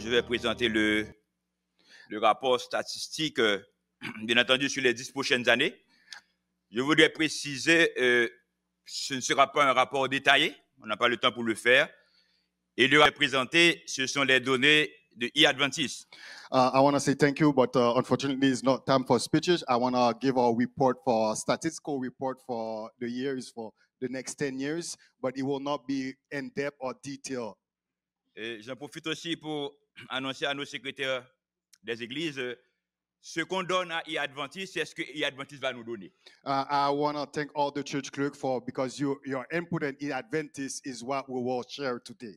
je vais présenter le rapport statistique, bien entendu, sur les 10 prochaines années. Je voudrais préciser, ce ne sera pas un rapport détaillé, on n'a pas le temps pour le faire. Et le présenter, ce sont les données de e-Adventist. I want to say thank you, but unfortunately, it's not time for speeches. I want to give our report for statistical report for the years for the next 10 years, but it will not be in depth or detail. Et j'en profite aussi pour annoncer à nos secrétaires des églises ce qu'on donne à e-Adventist, c'est ce que e-Adventist va nous donner. I want to thank all the church clerk for because your input in e-Adventist is what we will share today.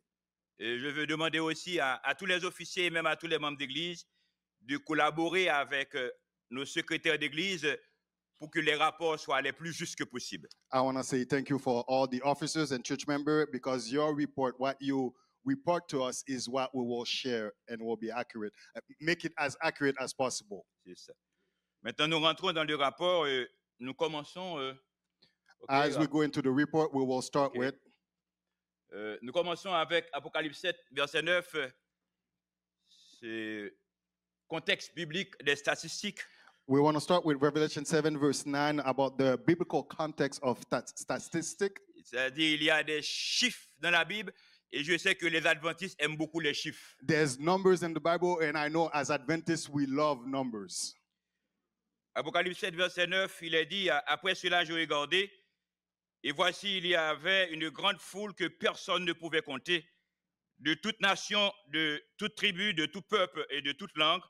Et je veux demander aussi à tous les officiers et même à tous les membres d'église de collaborer avec nos secrétaires d'église pour que les rapports soient les plus justes que possible. I want to say thank you for all the officers and church members because your report, what you report to us, is what we will share and will be accurate. Make it as accurate as possible. C'est ça. Maintenant, nous rentrons dans le rapport. Nous commençons. As we go into the report, we will start with. Nous commençons avec Apocalypse 7, verset 9. C'est contexte biblique des statistiques. We want to start with Revelation 7, verse 9, about the biblical context of statistics. C'est-à-dire, il y a des chiffres dans la Bible, et je sais que les adventistes aiment beaucoup les chiffres. There's numbers in the Bible, and I know as Adventists, we love numbers. Apocalypse 7, verset 9, il est dit, après cela, je regardais, et voici, il y avait une grande foule que personne ne pouvait compter, de toute nation, de toute tribu, de tout peuple et de toute langue.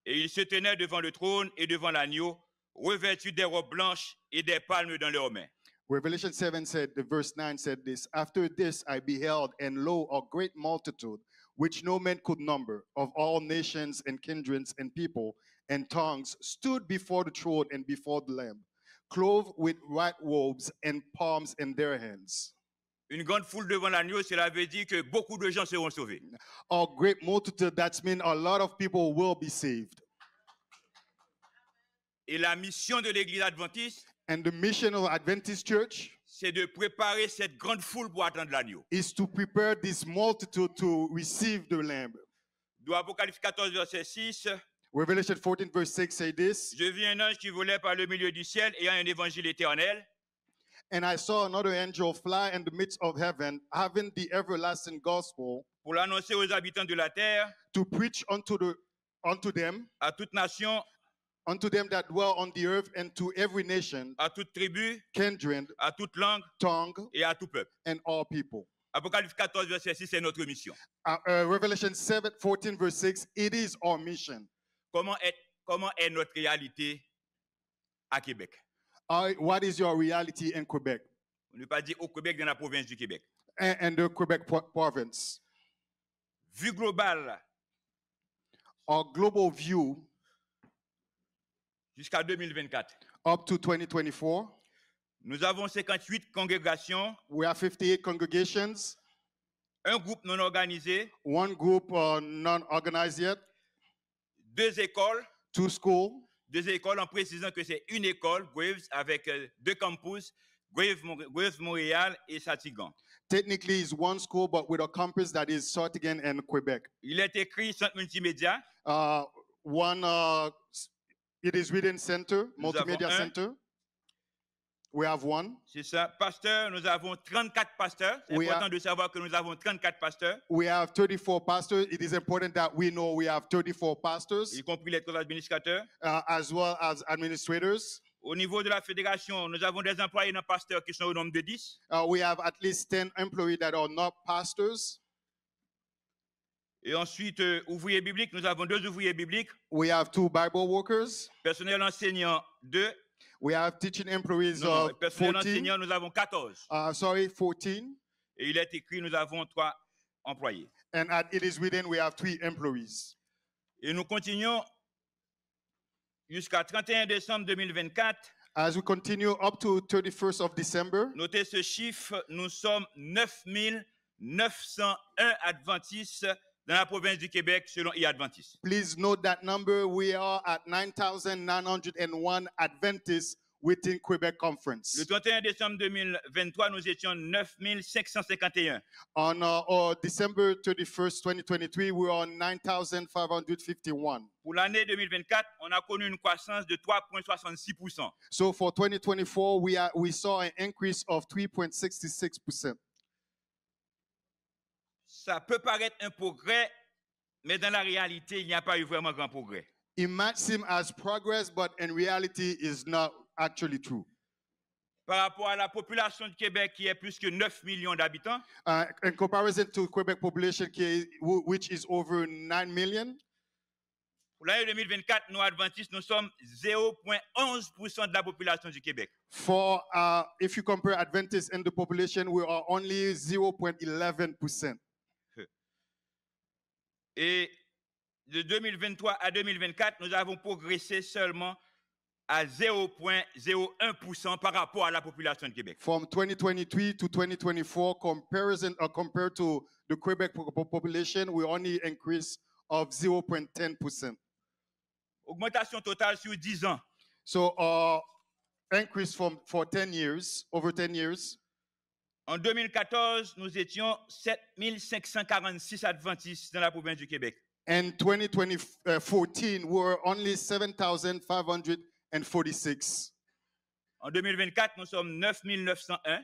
Et ils se tenaient devant le trône et devant l'agneau, revêtus des robes blanches et des palmes dans leurs mains. Revelation 7 said, the verse 9 said this, after this I beheld, and lo, a great multitude, which no man could number, of all nations and kindreds and people and tongues, stood before the throne and before the Lamb, clothed with white robes and palms in their hands. Une grande foule devant l'agneau, cela veut dire que beaucoup de gens seront sauvés. A great multitude, that means a lot of people will be saved. Et la mission de l'église adventiste, And the mission of Adventist Church c'est de préparer cette grande foule pour attendre l'agneau. is to prepare this multitude to receive the Lamb. Dans Apocalypse 14, verset 6, Revelation 14, verse 6 say this, je vis un ange qui volait par le milieu du ciel ayant un évangile éternel. and I saw another angel fly in the midst of heaven, having the everlasting gospel, Pour l'annoncer aux habitants de la terre, to preach unto them à toute nation, that dwell on the earth, and to every nation, à toute tribu, kindred, à toute langue tongue, et à tout peuple. and all people. Apocalypse 14, verset 6, c'est notre mission. Revelation 14, verse 6, it is our mission. Comment est notre réalité à Québec? What is your reality in Quebec? On ne peut pas dire au Québec, dans la province du Québec. And the Quebec province. Vue globale, Our global view jusqu'à 2024. up to 2024, Nous avons 58 congrégations, we have 58 congregations, un groupe non organisé, one group non-organized yet, 2 écoles, 2 schools, en précisant que c'est une école, Graves, avec 2 campus, Graves Montréal et Satigan. Technically, it's one school, but with a campus that is Sartigan and Quebec. Il est écrit Centre Multimédia. It is within Center, Nous Multimedia avons un. Center. We have one. C'est ça. Pasteur, nous avons 34 pasteurs. C'est We important de savoir que nous avons 34 pasteurs, We have 34 pastors. It is important that we know we have 34 pastors, y compris les 3 administrateurs. as well as administrators. Au niveau de la fédération, nous avons des employés non pasteurs qui sont au nombre de 10. We have at least 10 employees that are not pastors. Et ensuite, ouvriers bibliques, nous avons 2 ouvriers bibliques. We have 2 Bible workers. Personnel enseignant, 2. We have teaching employees Non, of personnel 14. enseignant, nous avons 14. 14. Et il est écrit, nous avons 3 employés. And it is within, we have 3 employees. Et nous continuons jusqu'à 31 décembre 2024. As we continue up to 31st of December, Notez ce chiffre, nous sommes 9901 adventistes dans la province du Québec selon e-Adventist. please note that number. We are at 9,901 Adventists within Quebec Le Conference. 31 décembre 2023, nous étions 9551. On December 31st, 2023, we were on 9,551. Pour l'année 2024, on a connu une croissance de 3,66%. So for 2024, we saw an increase of 3.66%. Ça peut paraître un progrès, mais dans la réalité, il n'y a pas eu vraiment grand progrès. It might seem as progress, but in reality, is not actually true. Par rapport à la population du Québec qui est plus que 9 millions d'habitants, In comparison to Quebec population, which is over 9 million, pour l'année 2024, nous adventistes, nous sommes 0,11% de la population du Québec. for if you compare Adventists and the population, we are only 0.11%. Et de 2023 à 2024, nous avons progressé seulement à 0,01% par rapport à la population du Québec. From 2023 to 2024, compared to the Quebec population, we only increase of 0.10%. Augmentation totale sur 10 ans. So increase for 10 years, over 10 years. En 2014, nous étions 7546 adventistes dans la province du Québec. And 2014, we were only 7,546. En 2024, nous sommes 9901.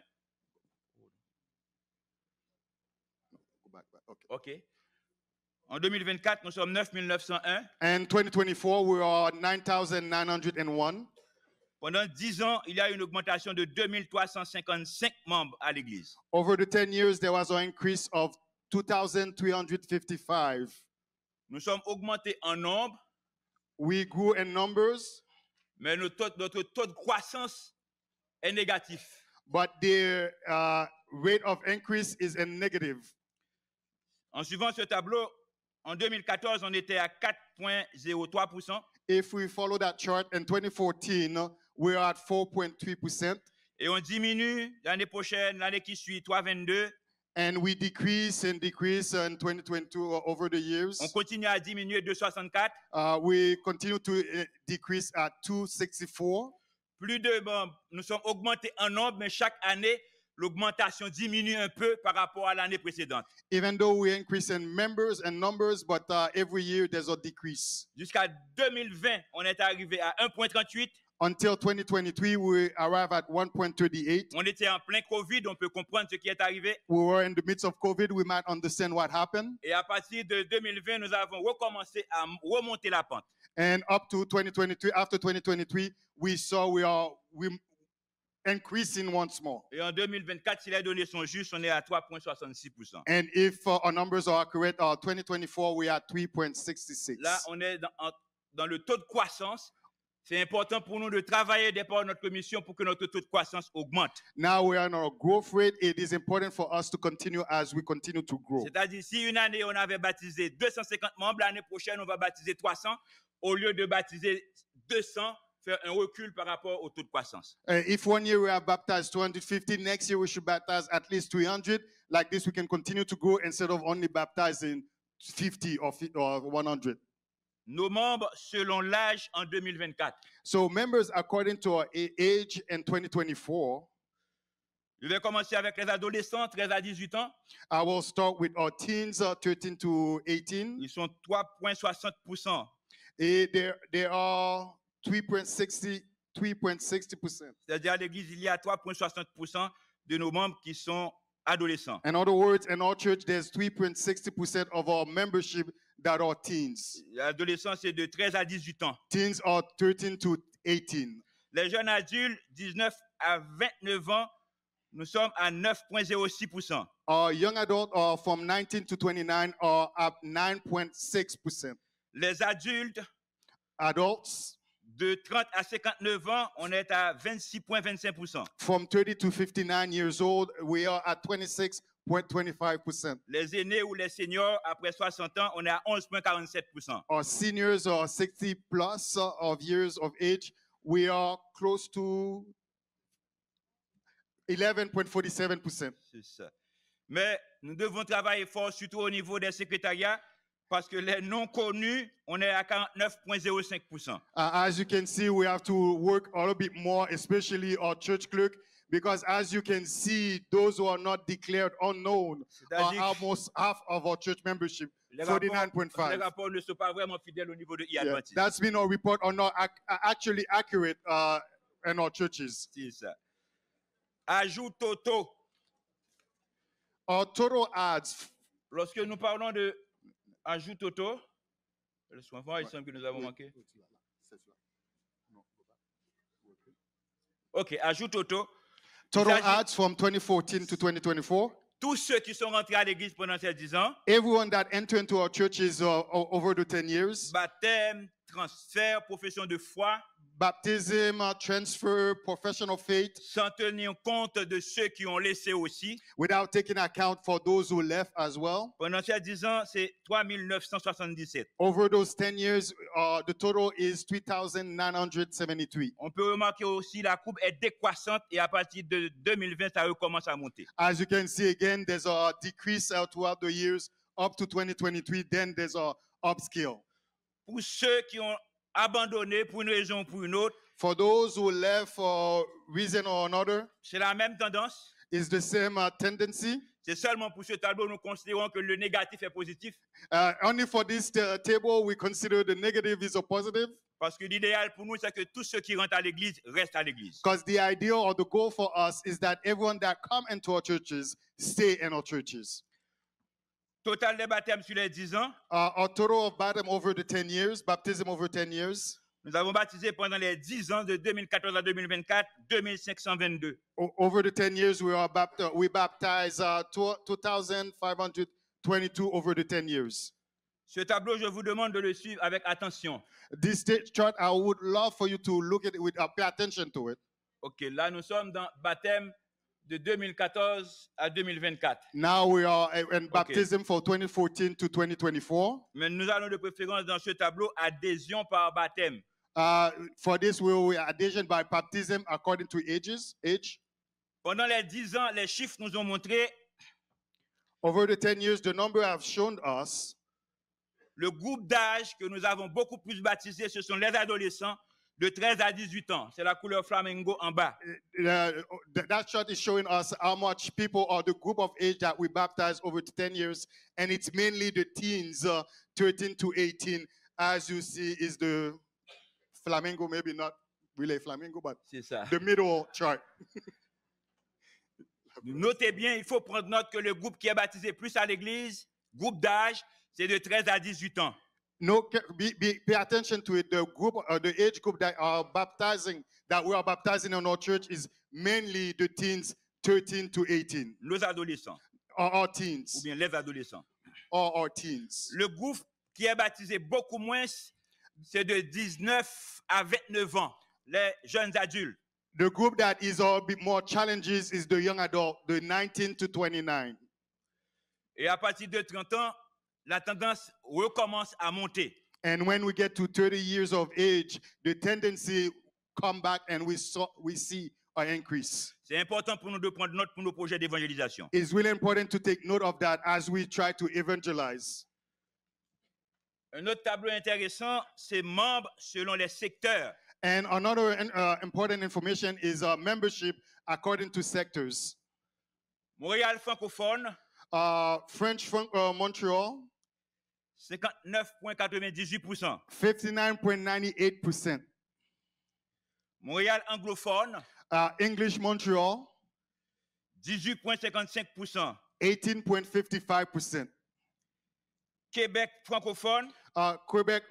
Okay. OK. En 2024, nous sommes 9901. And 2024, we are 9,901. Pendant 10 ans, il y a eu une augmentation de 2355 membres à l'Église. Over the 10 years, there was an increase of 2,355. Nous sommes augmentés en nombre, We grew in numbers, mais notre taux de croissance est négatif. but the rate of increase is in negative. En suivant ce tableau, en 2014, on était à 4,03%. If we follow that chart, in 2014, we are at 4.3%, Et on diminue l'année prochaine, l'année qui suit, 3,22. and we decrease in 2022 over the years. On continue à diminuer 2,64. We continue to decrease at 264. Plus de membres, nous sommes augmentés en nombre, mais chaque année, l'augmentation diminue un peu par rapport à l'année précédente. Even though we increase in members and numbers, but every year there's a decrease. Jusqu'à 2020, on est arrivé à 1,38. Until 2023, we arrive at 1.38. On était en plein Covid, on peut comprendre ce qui est arrivé. We were in the midst of COVID. We might understand what happened. Et à partir de 2020, nous avons recommencé à remonter la pente. And up to 2023, after 2023, we saw we increasing once more. Et en 2024, si les données sont justes, on est à 3,66%. And if our numbers are correct, 2024, we are at 3.66. Là, on est dans le taux de croissance. C'est important pour nous de travailler dès par notre commission pour que notre taux de croissance augmente. Now we are on our growth rate. It is important for us to continue as we continue to grow. C'est-à-dire, si une année, on avait baptisé 250 membres, l'année prochaine, on va baptiser 300. Au lieu de baptiser 200, faire un recul par rapport au taux de croissance. If one year we have baptized 250, next year we should baptize at least 300. Like this, we can continue to grow instead of only baptizing 50 or 100. Nos membres selon l'âge en 2024. So members according to our age in 2024, Je vais commencer avec les adolescents, 13 à 18 ans. I will start with our teens, 13 to 18. Ils sont 3,60%. They are 3.60%. C'est-à-dire à l'église, il y a 3,60% de nos membres qui sont adolescents. In other words, in our church, there's 3.60% of our membership that are teens. L'adolescent, c'est de 13 à 18 ans. Teens are 13 to 18. Les jeunes adultes, 19 à 29 ans, nous sommes à 9,06%. Our young adults are from 19 to 29 are up 9.6%. Les adultes, Adults de 30 à 59 ans, on est à 26,25%. from 30 to 59 years old, we are at 26.25%. Les aînés ou les seniors, après 60 ans, on est à 11,47%. Our seniors are 60 plus of years of age. We are close to 11.47%. C'est ça. Mais nous devons travailler fort, surtout au niveau des secrétariats, Parce que les non connus, on est à 49,05%. As you can see, we have to work a little bit more, especially our church clerk, because as you can see, those who are not declared unknown are C'est-à-dire almost half of our church membership, les rapports 49.5. ne sont pas vraiment fidèles au niveau de Yeah, e-Adventiste. that's been our report are not actually accurate in our churches. C'est ça. Ajout totaux. Our total ads. Lorsque nous parlons de ajout totaux, laisse-moi voir, il semble que nous avons manqué. OK, ajout totaux. Total ads from 2014 to 2024. Tous ceux qui sont rentrés à l'église pendant ces 10 ans, Everyone that entered into our churches over the 10 years. baptême, transfert, profession de foi, Baptism, transfer, professional faith, sans tenir compte de ceux qui ont laissé aussi. without taking account for those who left as well. Pendant ces 10 ans, c'est 3977. Over those 10 years, the total is 3,973. On peut remarquer aussi la courbe est décroissante et à partir de 2020, ça recommence à monter. As you can see again, there's a decrease throughout the years up to 2023. Then there's a upscale. Pour ceux qui ont abandonné pour une raison ou pour une autre, For those who left for reason or another, c'est la même tendance. it's the same tendency. C'est seulement pour ce tableau, nous considérons que le négatif est positif. Only for this table, we consider the negative is a positive. Parce que l'idéal pour nous, c'est que tous ceux qui rentrent à l'église restent à l'église. Because the idea or the goal for us is that everyone that come into our churches stay in our churches. Total des baptêmes sur les 10 ans, Our total of baptism over the 10 years, baptism over 10 years. nous avons baptisé pendant les 10 ans de 2014 à 2024, 2522. Over the 10 years, we baptized 2,522 over the 10 years. Ce tableau, je vous demande de le suivre avec attention. This chart, I would love for you to look at it with pay attention to it. OK, là, nous sommes dans baptême de 2014 à 2024. Now we are in baptism for 2014 to 2024. Mais nous allons de préférence dans ce tableau adhésion par baptême. For this, we will adhesion by baptism according to age. Pendant les 10 ans, les chiffres nous ont montré Over the 10 years, the number have shown us le groupe d'âge que nous avons beaucoup plus baptisé, ce sont les adolescents de 13 à 18 ans. C'est la couleur flamingo en bas. that chart is showing us how much people are the group of age that we baptized over 10 years, and it's mainly the teens, 13 to 18, as you see is the flamingo, maybe not really flamingo, but C'est ça. the middle chart. Notez bien, il faut prendre note que le groupe qui est baptisé plus à l'église, groupe d'âge, c'est de 13 à 18 ans. No, pay attention to it. The age group that we are baptizing in our church is mainly the teens, 13 to 18. Nos adolescents, Our ou teens. bien les adolescents. Or our teens. Le groupe qui est baptisé beaucoup moins, c'est de 19 à 29 ans, les jeunes adultes. The group that is a bit more challenges is the young adult, the 19 to 29. Et à partir de 30 ans, la tendance recommence à monter. And when we get to 30 years of age, the tendency come back and we see an increase. C'est important pour nous de prendre note pour nos projets d'évangélisation. It's really important to take note of that as we try to evangelize. Un autre tableau intéressant, c'est membres selon les secteurs. And another important information is membership according to sectors. Montréal francophone, French Montreal, 59,98%. 59.98%. Montréal anglophone, English Montreal, 18,55%. 18.55%. Québec francophone, Quebec,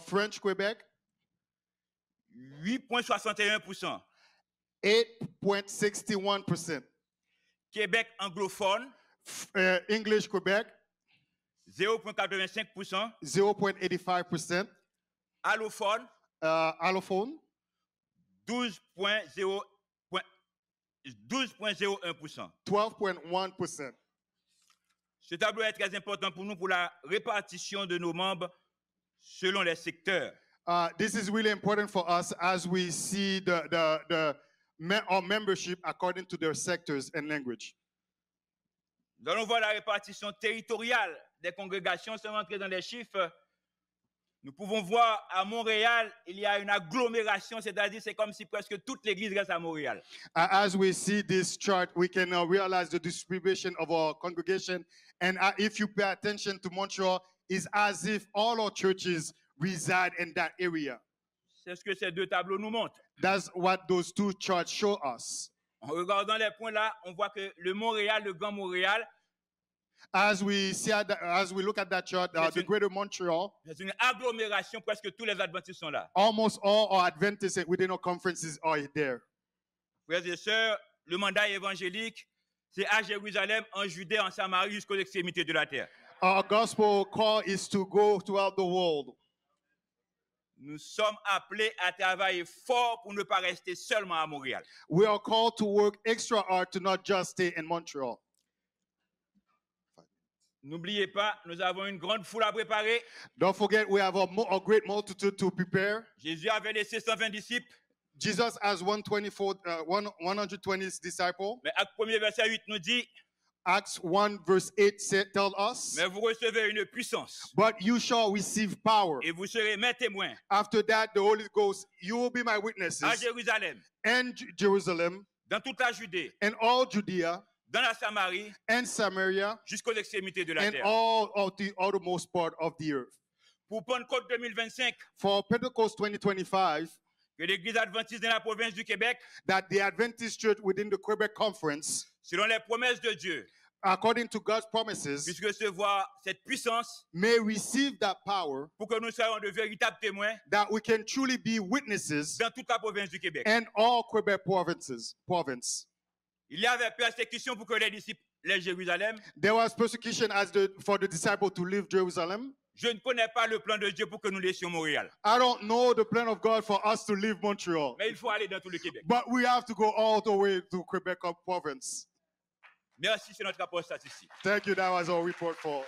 French Quebec, 8,61%. 8.61%. Québec anglophone, English Quebec, 0,85%. 0.85%. Allophone, Allophone, 12,01%. 12.1%. Ce tableau est très important pour nous pour la répartition de nos membres selon les secteurs. This is really important for us as we see our membership according to their sectors and language. Nous allons voir la répartition territoriale des congrégations, sans rentrer dans les chiffres, nous pouvons voir à Montréal, il y a une agglomération, c'est-à-dire c'est comme si presque toute l'église reste à Montréal. As we see this chart, we can realize the distribution of our congregation. And if you pay attention to Montreal, it's as if all our churches reside in that area. C'est ce que ces deux tableaux nous montrent. That's what those two charts show us. En regardant les points là, on voit que le Montréal, le Grand Montréal, As we look at that chart, the Greater Montreal, c'est une agglomération, presque tous les adventistes sont là. almost all our Adventists within our conferences are there. Frères et sœurs, le mandat évangélique, c'est à Jérusalem, en Judée, en Samarie, jusqu'aux extrémités de la terre. Our gospel call is to go throughout the world. Nous sommes appelés à travailler fort pour ne pas rester seulement à Montréal. We are called to work extra hard to not just stay in Montreal. N'oubliez pas, nous avons une grande foule à préparer. Don't forget, we have a great multitude to prepare. Jésus avait laissé 120 disciples. Jesus has 120 disciples. Mais Acte 1er, verset 8 nous dit, Acts 1 verse 8 tell us, mais vous recevez une puissance but you shall receive power. et vous serez mes témoins After that, the Holy Ghost, you will be my witnesses à Jérusalem, in Jerusalem, dans toute la Judée, and all Judea, dans la Samarie, and Samaria, jusqu'aux extrémités de la and terre. all of the outermost part of the earth. Pour Pentecôte 2025, For Pentecost 2025, que l'Église adventiste dans la province du Québec, that the Adventist Church within the Quebec Conference, selon les promesses de Dieu, according to God's promises, puisse recevoir cette puissance may receive that power, pour que nous soyons de véritables témoins that we can truly be witnesses dans toute la province du Québec. in all Quebec province. Il y avait persécution pour que les disciples laissent Jérusalem. There was persecution for the disciple to leave Jerusalem. Je ne connais pas le plan de Dieu pour que nous laissions Montréal. I don't know the plan of God for us to leave Montreal, Mais il faut aller dans tout le Québec. but we have to go all the way to Quebec province. Merci, c'est notre rapport statistique. Thank you. That was our report for